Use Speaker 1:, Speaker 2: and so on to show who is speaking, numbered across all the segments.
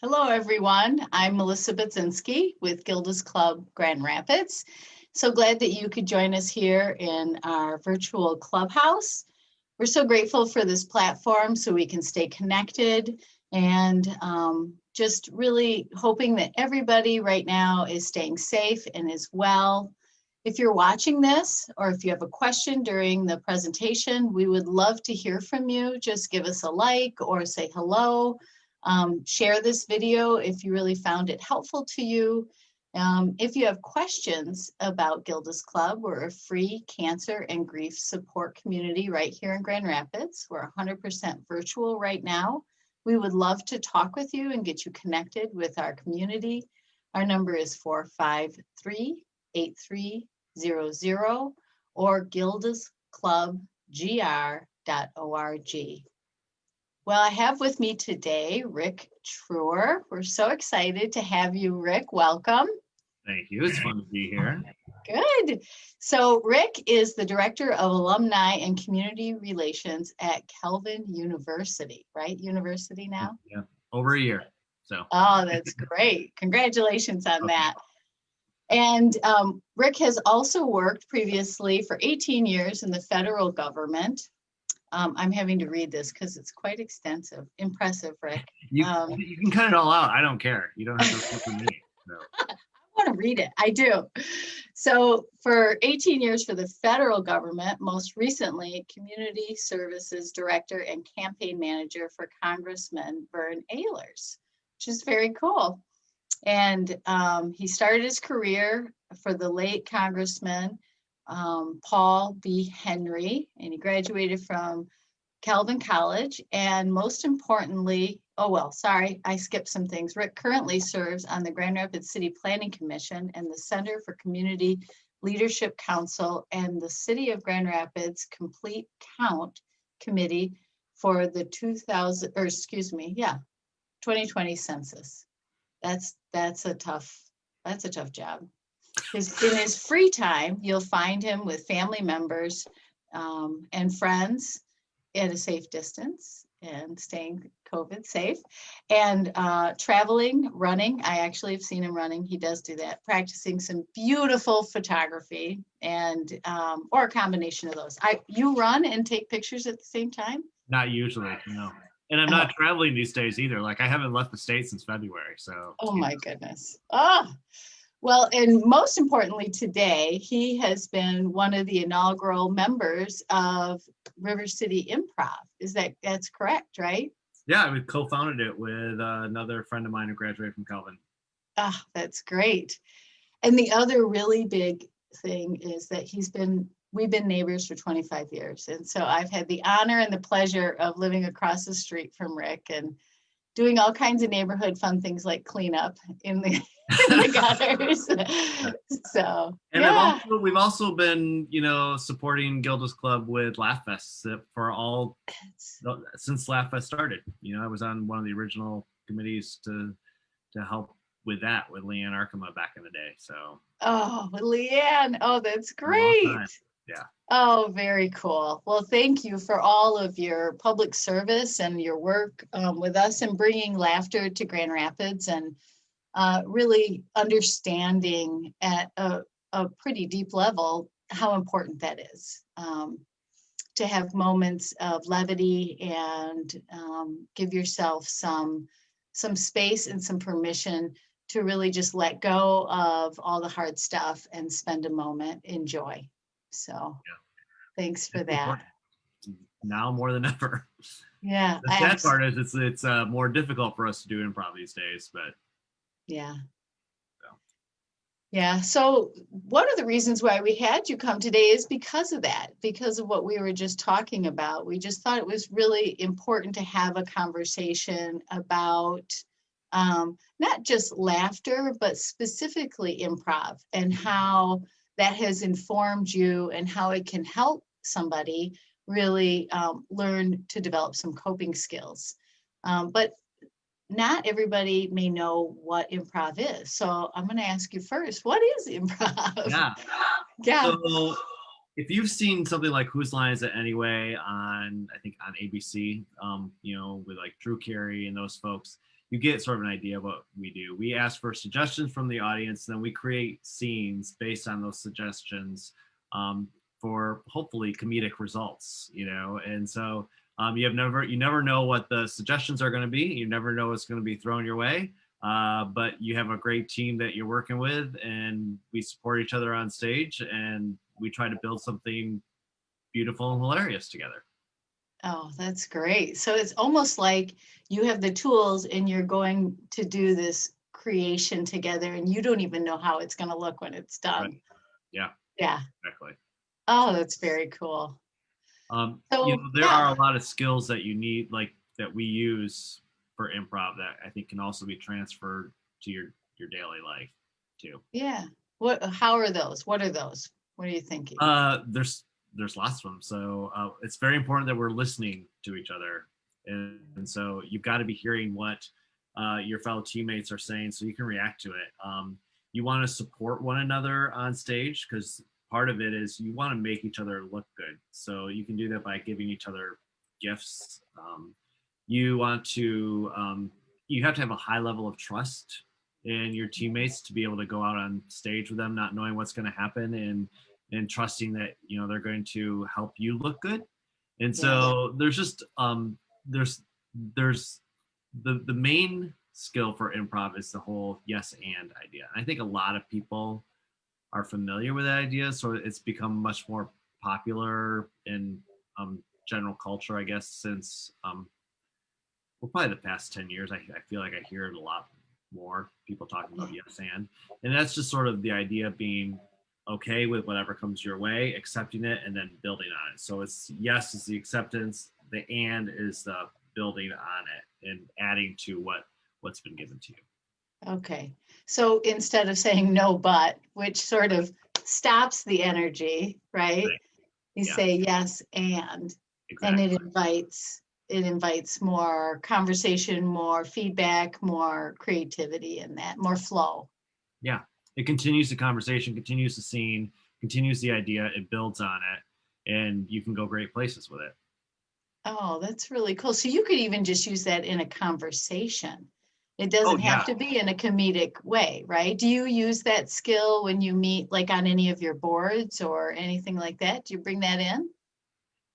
Speaker 1: Hello, everyone. I'm Melissa Budzinski with Gilda's Club Grand Rapids. So glad that you could join us here in our virtual clubhouse. We're so grateful for this platform so we can stay connected and just really hoping that everybody right now is staying safe and is well. If you're watching this or if you have a question during the presentation, we would love to hear from you. Just give us a like or say hello. Share this video if you really found it helpful to you. If you have questions about Gilda's Club, we're a free cancer and grief support community right here in Grand Rapids. We're 100% virtual right now. We would love to talk with you and get you connected with our community. Our number is 453-8300 or gildasclubgr.org. Well, I have with me today Rick Truer. We're so excited to have you, Rick. Welcome.
Speaker 2: Thank you. It's fun to be here.
Speaker 1: Good. So Rick is the Director of Alumni and Community Relations at Kelvin University, right? University now?
Speaker 2: Yeah, over a year. So.
Speaker 1: Oh, that's great. Congratulations on that. And Rick has also worked previously for 18 years in the federal government. I'm having to read this because it's quite extensive. Impressive, Rick.
Speaker 2: You can cut it all out. I don't care. You don't have to listen to me. No.
Speaker 1: I want to read it. I do. So for 18 years for the federal government, most recently, Community Services Director and Campaign Manager for Congressman Vern Ehlers, which is very cool. And he started his career for the late Congressman Paul B. Henry, and he graduated from Calvin College. And most importantly, I skipped some things. Rick currently serves on the Grand Rapids City Planning Commission and the Center for Community Leadership Council and the City of Grand Rapids Complete Count Committee for the 2020 census. That's a tough job. In his free time, you'll find him with family members and friends at a safe distance and staying COVID safe and traveling, running. I actually have seen him running. He does do that, practicing some beautiful photography and or a combination of those. You run and take pictures at the same time?
Speaker 2: Not usually, no. And I'm not traveling these days either. Like I haven't left the state since February. So.
Speaker 1: Oh my goodness. Oh. Well, and most importantly today, he has been one of the inaugural members of River City Improv. That's correct, right?
Speaker 2: Yeah, we co-founded it with another friend of mine who graduated from Calvin.
Speaker 1: Ah, that's great. And the other really big thing is that we've been neighbors for 25 years. And so I've had the honor and the pleasure of living across the street from Rick and doing all kinds of neighborhood fun things like cleanup in the gutters. So,
Speaker 2: and
Speaker 1: yeah.
Speaker 2: we've also been, supporting Gilda's Club with Laugh Fest since Laugh Fest started. I was on one of the original committees to help with that with Leanne Arkema back in the day. So.
Speaker 1: Oh, Leanne. Oh, that's great.
Speaker 2: Yeah.
Speaker 1: Oh, very cool. Well, thank you for all of your public service and your work with us and bringing laughter to Grand Rapids and really understanding at a pretty deep level how important that is. To have moments of levity and give yourself some space and some permission to really just let go of all the hard stuff and spend a moment in joy. So thanks for that.
Speaker 2: Now more than ever.
Speaker 1: Yeah.
Speaker 2: The sad part is it's more difficult for us to do improv these days, but.
Speaker 1: Yeah. Yeah. So one of the reasons why we had you come today is because of that, because of what we were just talking about. We just thought it was really important to have a conversation about not just laughter, but specifically improv and how that has informed you and how it can help somebody really learn to develop some coping skills. But not everybody may know what improv is. So I'm going to ask you first, what is improv?
Speaker 2: Yeah. So if you've seen something like Whose Line Is It Anyway on, I think on ABC, with like Drew Carey and those folks, you get sort of an idea of what we do. We ask for suggestions from the audience, then we create scenes based on those suggestions, for hopefully comedic results, and so you never know what the suggestions are going to be. You never know what's going to be thrown your way. But you have a great team that you're working with, and we support each other on stage, and we try to build something beautiful and hilarious together.
Speaker 1: Oh, that's great. So it's almost like you have the tools and you're going to do this creation together and you don't even know how it's going to look when it's
Speaker 2: Right.
Speaker 1: done.
Speaker 2: Yeah,
Speaker 1: Yeah.
Speaker 2: exactly.
Speaker 1: Oh, that's very cool. So,
Speaker 2: There
Speaker 1: yeah.
Speaker 2: are a lot of skills that you need, like that we use for improv, that I think can also be transferred to your daily life too.
Speaker 1: Yeah. How are those? What are those? What are you thinking?
Speaker 2: There's lots of them. So it's very important that we're listening to each other, and so you've got to be hearing what your fellow teammates are saying so you can react to it. You want to support one another on stage, because part of it is you want to make each other look good. So you can do that by giving each other gifts. You want to you have to have a high level of trust in your teammates to be able to go out on stage with them, not knowing what's going to happen, and trusting that they're going to help you look good. And
Speaker 1: Yes.
Speaker 2: so there's just there's the main skill for improv is the whole yes and idea. I think a lot of people are familiar with that idea, so it's become much more popular in general culture, I guess, since well, probably the past 10 years. I feel like I hear it a lot more, people talking
Speaker 1: Yeah.
Speaker 2: about yes and that's just sort of the idea of being okay with whatever comes your way, accepting it, and then building on it. So it's yes is the acceptance, the and is the building on it and adding to what's been given to you.
Speaker 1: Okay. So instead of saying no, but, which sort of stops the energy, right?
Speaker 2: Right.
Speaker 1: You
Speaker 2: Yeah,
Speaker 1: say yes and
Speaker 2: exactly.
Speaker 1: it invites more conversation, more feedback, more creativity in that, more flow.
Speaker 2: Yeah, it continues the conversation, continues the scene, continues the idea, it builds on it, and you can go great places with it.
Speaker 1: Oh, that's really cool. So you could even just use that in a conversation. It
Speaker 2: Oh
Speaker 1: doesn't have
Speaker 2: yeah.
Speaker 1: to be in a comedic way, right? Do you use that skill when you meet like on any of your boards or anything like that? Do you bring that in?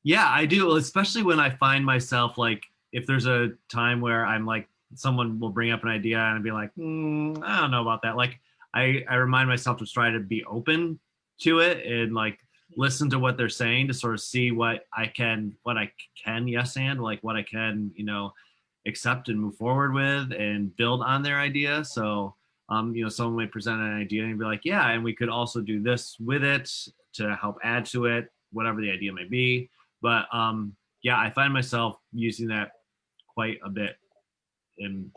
Speaker 2: Yeah, I do, especially when I find myself like, if there's a time where I'm like, someone will bring up an idea and I'd be like, I don't know about that. Like, I remind myself to try to be open to it and like listen to what they're saying to sort of see what I can yes and like what I can accept and move forward with and build on their idea. So someone might present an idea and be like, yeah, and we could also do this with it to help add to it, whatever the idea may be. But yeah, I find myself using that quite a bit in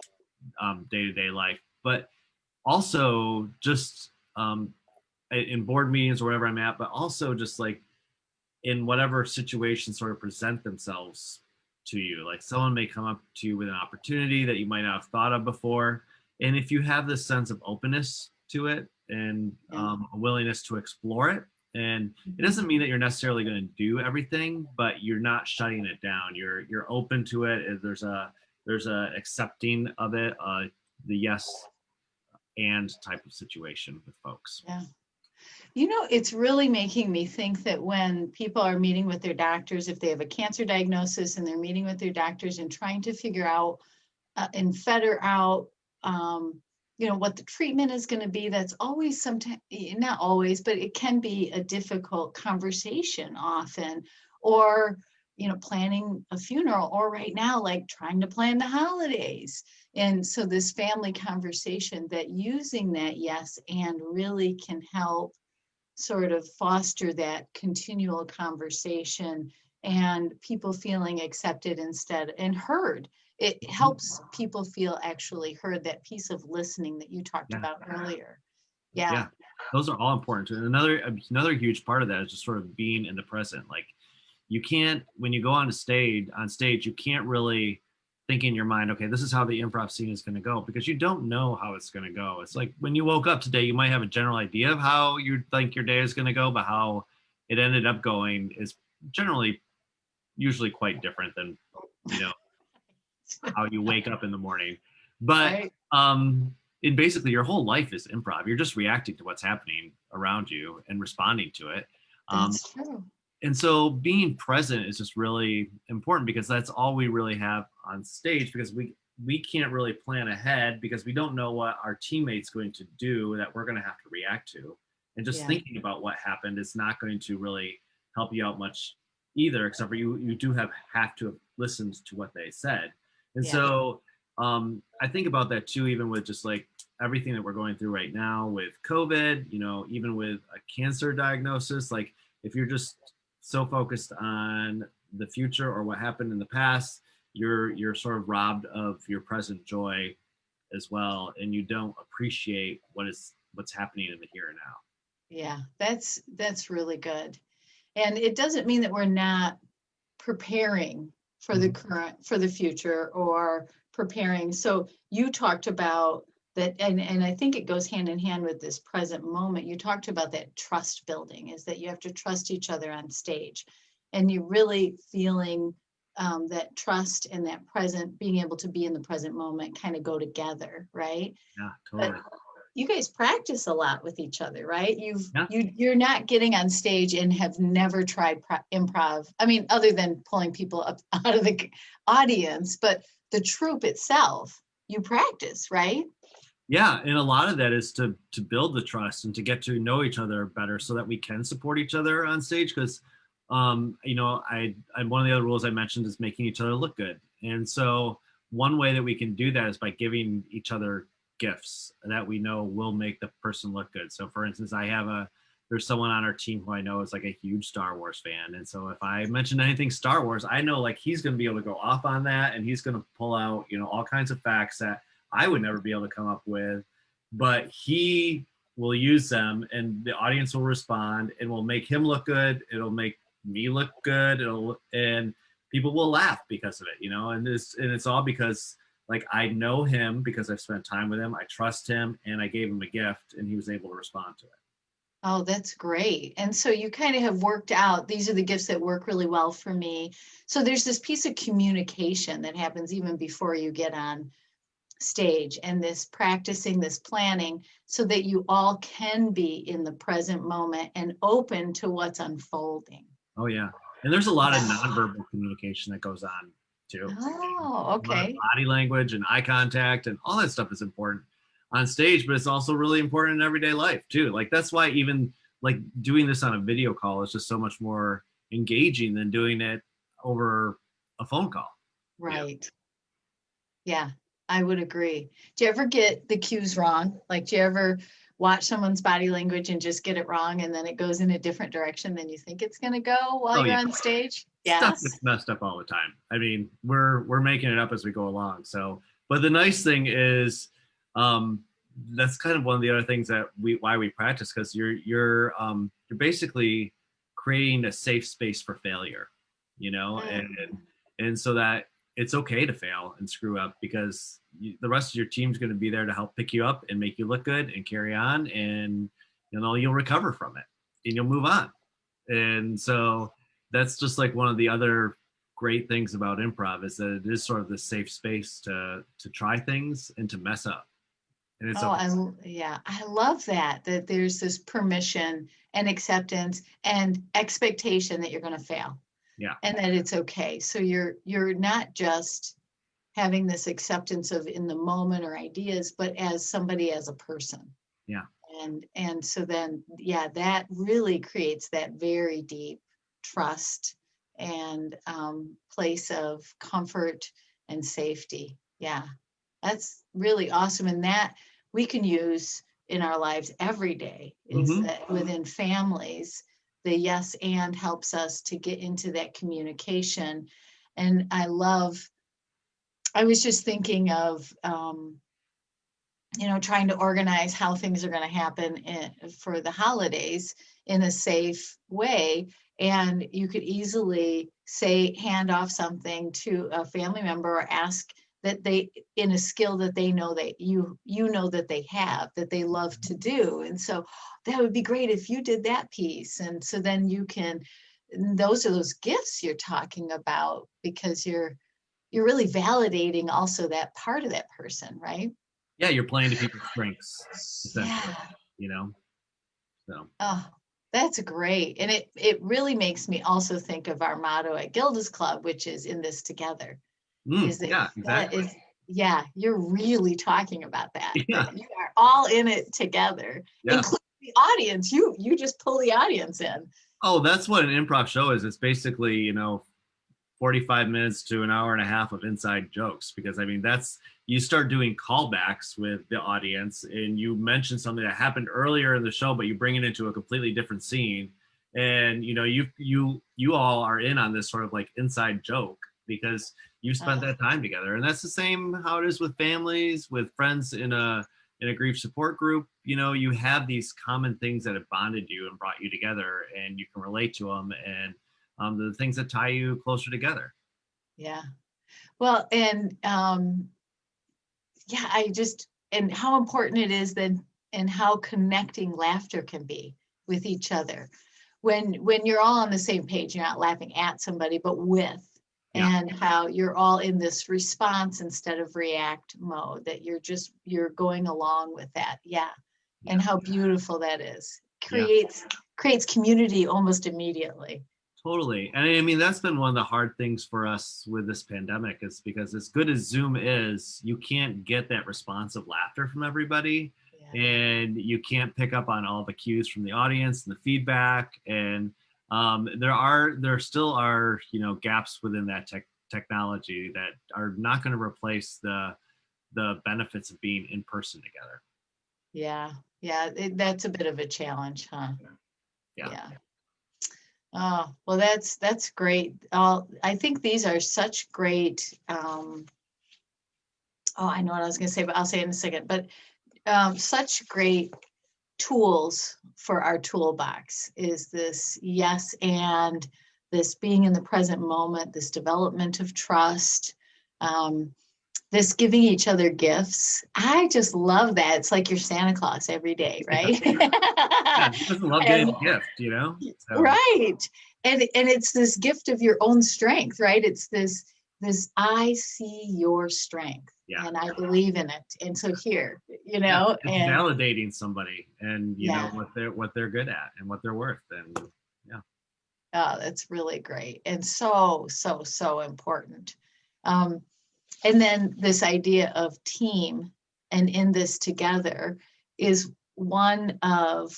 Speaker 2: day-to-day life. But also just in board meetings or wherever I'm at, but also just like in whatever situations sort of present themselves to you. Like someone may come up to you with an opportunity that you might not have thought of before. And if you have this sense of openness to it and
Speaker 1: Yeah.
Speaker 2: a willingness to explore it, and it
Speaker 1: Mhm.
Speaker 2: doesn't mean that you're necessarily going to do everything, but you're not shutting it down. You're open to it. There's a accepting of it, the yes and type of situation with folks.
Speaker 1: Yeah. It's really making me think that when people are meeting with their doctors, if they have a cancer diagnosis and they're meeting with their doctors and trying to figure out and fetter out, what the treatment is going to be, that's always sometimes, not always, but it can be a difficult conversation often. Or, planning a funeral, or right now, like trying to plan the holidays. And so this family conversation, that using that yes and really can help sort of foster that continual conversation and people feeling accepted instead and heard. It helps people feel actually heard, that piece of listening that you talked
Speaker 2: Yeah.
Speaker 1: about earlier. Yeah.
Speaker 2: Yeah, those are all important too. And another huge part of that is just sort of being in the present. Like you can't, when you go on stage, you can't really think in your mind, okay, this is how the improv scene is going to go, because you don't know how it's going to go. It's like when you woke up today, you might have a general idea of how you think your day is going to go, but how it ended up going is generally usually quite different than you know how you wake up in the morning. But
Speaker 1: Right.
Speaker 2: in basically your whole life is improv. You're just reacting to what's happening around you and responding to it. Um,
Speaker 1: That's true.
Speaker 2: and so being present is just really important because that's all we really have on stage, because we can't really plan ahead because we don't know what our teammates going to do that we're going to have to react to. And just
Speaker 1: Yeah.
Speaker 2: thinking about what happened is not going to really help you out much either, except for you do have to have listened to what they said. And
Speaker 1: Yeah.
Speaker 2: so I think about that too, even with just like everything that we're going through right now with COVID, even with a cancer diagnosis. Like, if you're just so focused on the future or what happened in the past, you're sort of robbed of your present joy as well, and you don't appreciate what's happening in the here and now.
Speaker 1: Yeah. That's really good. And it doesn't mean that we're not preparing for the
Speaker 2: Mhm.
Speaker 1: current, for the future, or preparing. So you talked about that, and I think it goes hand in hand with this present moment. You talked about that trust building, is that you have to trust each other on stage, and you really feeling that trust and that present, being able to be in the present moment kind of go together, right?
Speaker 2: Yeah,
Speaker 1: But
Speaker 2: totally.
Speaker 1: you guys practice a lot with each other, right?
Speaker 2: Yeah.
Speaker 1: You're not getting on stage and have never tried improv. I mean, other than pulling people up out of the audience, but the troupe itself, you practice, right?
Speaker 2: Yeah, and a lot of that is to build the trust and to get to know each other better so that we can support each other on stage. Because I one of the other rules I mentioned is making each other look good. And so one way that we can do that is by giving each other gifts that we know will make the person look good. So for instance, there's someone on our team who I know is like a huge Star Wars fan. And so if I mention anything Star Wars, I know like he's going to be able to go off on that, and he's going to pull out, all kinds of facts that I would never be able to come up with, but he will use them, and the audience will respond and will make him look good. It'll make me look good. And people will laugh because of it, and it's all because like I know him because I've spent time with him. I trust him, and I gave him a gift, and he was able to respond to it.
Speaker 1: Oh, that's great. And so you kind of have worked out, these are the gifts that work really well for me. So there's this piece of communication that happens even before you get on stage, and this practicing, this planning, so that you all can be in the present moment and open to what's unfolding.
Speaker 2: Oh yeah, and there's a lot of nonverbal communication that goes on too.
Speaker 1: Oh,
Speaker 2: A lot of
Speaker 1: okay.
Speaker 2: body language and eye contact and all that stuff is important on stage, but it's also really important in everyday life too. Like that's why even like doing this on a video call is just so much more engaging than doing it over a phone call. Yeah.
Speaker 1: Right. Yeah, I would agree. Do you ever get the cues wrong? Like, do you ever watch someone's body language and just get it wrong, and then it goes in a different direction than you think it's going to go while
Speaker 2: Oh
Speaker 1: you're
Speaker 2: yeah.
Speaker 1: on stage?
Speaker 2: Stuff
Speaker 1: Yes.
Speaker 2: gets messed up all the time. I mean, we're making it up as we go along. So, but the nice thing is, um, that's kind of one of the other things that why we practice, because you're basically creating a safe space for failure,
Speaker 1: Mm.
Speaker 2: and so that it's okay to fail and screw up because the rest of your team's going to be there to help pick you up and make you look good and carry on, and you'll recover from it and you'll move on. And so that's just like one of the other great things about improv is that it is sort of the safe space to try things and to mess up, and it's
Speaker 1: Oh,
Speaker 2: okay.
Speaker 1: yeah, I love that, that there's this permission and acceptance and expectation that you're going to fail,
Speaker 2: Yeah.
Speaker 1: and that it's okay. So you're not just having this acceptance of in the moment or ideas, but as somebody, as a person.
Speaker 2: Yeah.
Speaker 1: And so then, yeah, that really creates that very deep trust and place of comfort and safety. Yeah, that's really awesome. And that we can use in our lives every day, is
Speaker 2: Hmm.
Speaker 1: that within families, the yes and helps us to get into that communication. And I was just thinking of, trying to organize how things are going to happen for the holidays in a safe way. And you could easily say, hand off something to a family member, or ask that they, in a skill that they know that you know that they have, that they love to do. And so that would be great if you did that piece. And so then you can, those are those gifts you're talking about, because you're really validating also that part of that person, right?
Speaker 2: Yeah, you're playing to people's strengths, essentially,
Speaker 1: Yeah.
Speaker 2: you know? So,
Speaker 1: Oh, that's great. And it really makes me also think of our motto at Gilda's Club, which is in this together. Is that
Speaker 2: yeah,
Speaker 1: that
Speaker 2: exactly.
Speaker 1: is yeah, you're really talking about that,
Speaker 2: Yeah,
Speaker 1: that you are all in it together,
Speaker 2: yeah.
Speaker 1: including the audience. You just pull the audience in.
Speaker 2: Oh, that's what an improv show is. It's basically, 45 minutes to an hour and a half of inside jokes, because I mean that's, you start doing callbacks with the audience and you mention something that happened earlier in the show, but you bring it into a completely different scene. And you all are in on this sort of like inside joke because you spent
Speaker 1: Uh,
Speaker 2: that time together. And that's the same how it is with families, with friends in a grief support group. You have these common things that have bonded you and brought you together, and you can relate to them, and the things that tie you closer together.
Speaker 1: yeah. Well, and yeah, and how important it is then, and how connecting laughter can be with each other. When you're all on the same page, you're not laughing at somebody, but with,
Speaker 2: Yeah,
Speaker 1: and how you're all in this response instead of react mode, that you're going along with that. Yeah.
Speaker 2: yeah,
Speaker 1: And how beautiful that is.
Speaker 2: yeah,
Speaker 1: Creates community almost immediately.
Speaker 2: totally. And I mean, that's been one of the hard things for us with this pandemic, is because as good as Zoom is, you can't get that responsive laughter from everybody.
Speaker 1: Yeah.
Speaker 2: And you can't pick up on all the cues from the audience and the feedback. And there still are, gaps within that technology that are not going to replace the benefits of being in person together.
Speaker 1: Yeah. Yeah. That's a bit of a challenge, huh?
Speaker 2: Yeah.
Speaker 1: Yeah. Oh, well, that's great. I think these are such great. Oh, I know what I was going to say, but I'll say it in a second. But such great tools for our toolbox is this yes, and this being in the present moment, this development of trust, um, this giving each other gifts. I just love that. It's like your Santa Claus every day,
Speaker 2: Yeah.
Speaker 1: right?
Speaker 2: Yeah. Who doesn't love getting
Speaker 1: And
Speaker 2: a gift? So,
Speaker 1: right. And it's this gift of your own strength, right? It's this I see your strength
Speaker 2: yeah.
Speaker 1: and I believe in it. And so here,
Speaker 2: Yeah. It's
Speaker 1: and
Speaker 2: validating somebody and
Speaker 1: yeah,
Speaker 2: what they're good at and what they're worth. And yeah.
Speaker 1: that's really great and so, so, so important. Um, and then this idea of team and in this together is one of,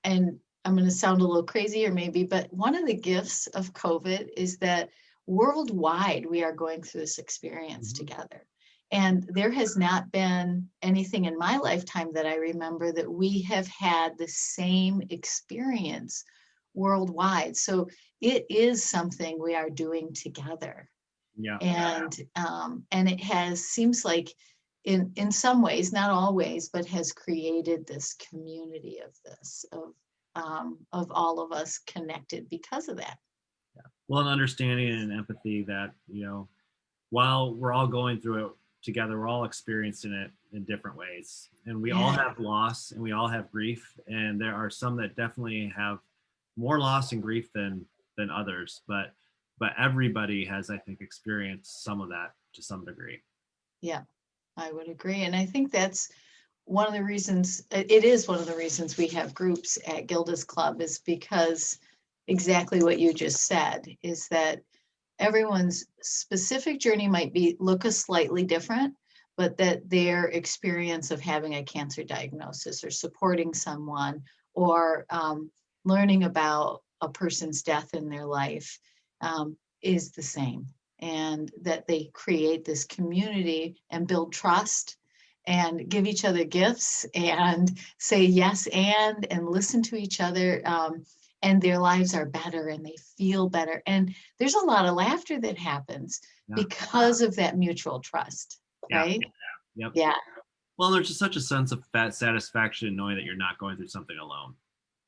Speaker 1: and I'm going to sound a little crazy or maybe, but one of the gifts of COVID is that worldwide we are going through this experience
Speaker 2: Mhm.
Speaker 1: together. And there has not been anything in my lifetime that I remember that we have had the same experience worldwide. So it is something we are doing together.
Speaker 2: Yeah.
Speaker 1: And it has seems like in some ways, not always, but has created this community of this of all of us connected because of that.
Speaker 2: Well, an understanding and empathy that, while we're all going through it together, we're all experiencing it in different ways. And we all
Speaker 1: Yeah.
Speaker 2: have loss and we all have grief. And there are some that definitely have more loss and grief than others. But everybody has, I think, experienced some of that to some degree.
Speaker 1: Yeah, I would agree. And I think that's one of the reasons, it is one of the reasons we have groups at Gilda's Club, is because exactly what you just said is that everyone's specific journey might be look a slightly different, but that their experience of having a cancer diagnosis or supporting someone or learning about a person's death in their life is the same. And that they create this community and build trust and give each other gifts and say yes and listen to each other. And their lives are better and they feel better. And there's a lot of laughter that happens
Speaker 2: Yeah.
Speaker 1: because of that mutual trust,
Speaker 2: Yeah.
Speaker 1: right?
Speaker 2: Yep.
Speaker 1: Yeah.
Speaker 2: Well, there's just such a sense of satisfaction knowing that you're not going through something alone.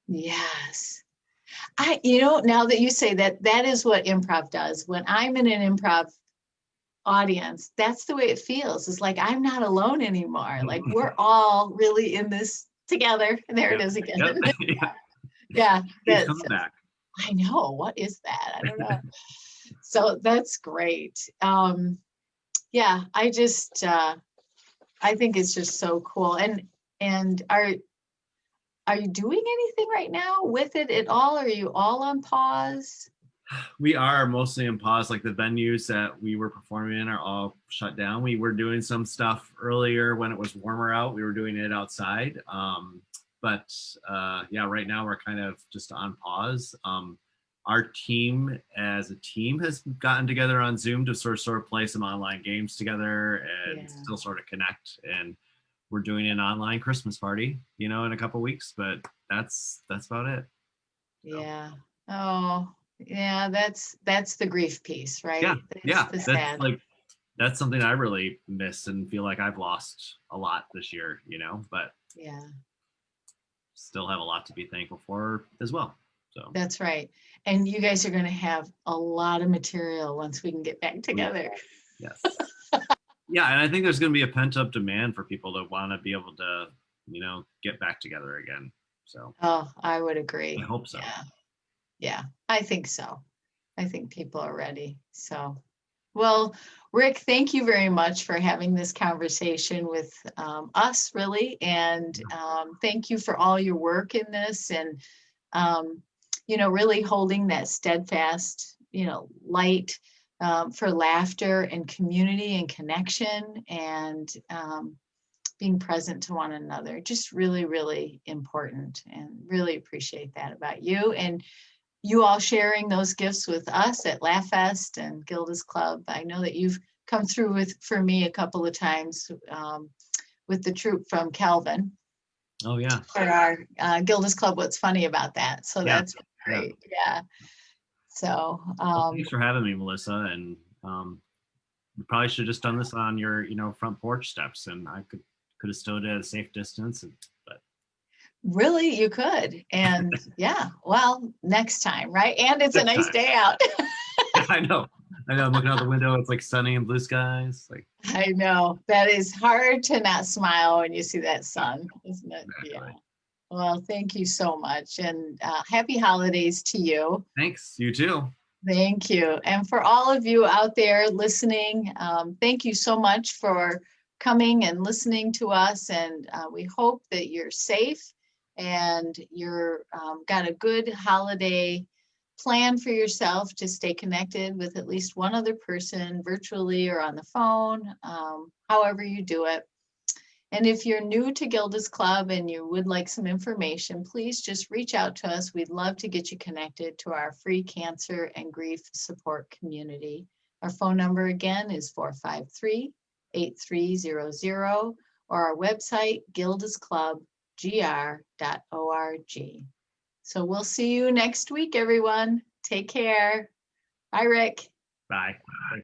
Speaker 1: Yes. Now that you say that, that is what improv does. When I'm in an improv audience, that's the way it feels. It's like I'm not alone anymore. Like we're all really in this together. There it
Speaker 2: Yep.
Speaker 1: is again.
Speaker 2: Yep. Yeah.
Speaker 1: Yeah,
Speaker 2: Keeps
Speaker 1: that's,
Speaker 2: coming back.
Speaker 1: I know. What is that? I don't know. So that's great. yeah, I think it's just so cool. And are you doing anything right now with it at all? Are you all on pause?
Speaker 2: We are mostly in pause. Like the venues that we were performing in are all shut down. We were doing some stuff earlier when it was warmer out. We were doing it outside. But yeah, right now we're kind of just on pause. Our team as a team has gotten together on Zoom to sort of play some online games together and
Speaker 1: Yeah.
Speaker 2: still sort of connect. And we're doing an online Christmas party, in a couple weeks. But that's about it. So.
Speaker 1: Yeah. Oh, yeah, that's the grief piece,
Speaker 2: Yeah,
Speaker 1: right? That's
Speaker 2: yeah,
Speaker 1: the
Speaker 2: that's
Speaker 1: sad.
Speaker 2: like that's something I really miss and feel like I've lost a lot this year, but
Speaker 1: Yeah,
Speaker 2: still have a lot to be thankful for as well. So
Speaker 1: that's right. And you guys are going to have a lot of material once we can get back
Speaker 2: yeah,
Speaker 1: together.
Speaker 2: yes, yeah, and I think there's going to be a pent up demand for people to want to be able to, get back together again. So
Speaker 1: Oh, I would
Speaker 2: I
Speaker 1: agree.
Speaker 2: hope so.
Speaker 1: Yeah. Yeah, I think so. I think people are ready. So, well, Rick, thank you very much for having this conversation with us, really. And thank you for all your work in this and, um, really holding that steadfast, light for laughter and community and connection and being present to one another. Just really, really important and really appreciate that about you. And you all sharing those gifts with us at Laugh Fest and Gilda's Club. I know that you've come through for me a couple of times with the troupe from Calvin
Speaker 2: Oh yeah,
Speaker 1: for our Gilda's Club. What's funny about that? So
Speaker 2: yeah,
Speaker 1: that's
Speaker 2: yeah.
Speaker 1: great. Yeah. So
Speaker 2: Well, thanks for having me, Melissa. And we probably should have just done this on your, front porch steps, and I could have stood at a safe distance. But
Speaker 1: really, you could. And yeah, well, next time, right? And it's a
Speaker 2: next
Speaker 1: nice
Speaker 2: time,
Speaker 1: day out.
Speaker 2: I know. I'm looking out the window. It's like sunny and blue skies. Like
Speaker 1: I know that is hard to not smile when you see that sun, isn't it? Yeah.
Speaker 2: exactly.
Speaker 1: Well, thank you so much and happy holidays to you.
Speaker 2: Thanks. You too.
Speaker 1: Thank you. And for all of you out there listening, thank you so much for coming and listening to us. And we hope that you're safe and you're got a good holiday plan for yourself to stay connected with at least one other person virtually or on the phone, however you do it. And if you're new to Gilda's Club and you would like some information, please just reach out to us. We'd love to get you connected to our free cancer and grief support community. Our phone number again is 453-8300 or our website, gildasclubgr.org. So we'll see you next week, everyone. Take care. Bye, Rick.
Speaker 2: Bye.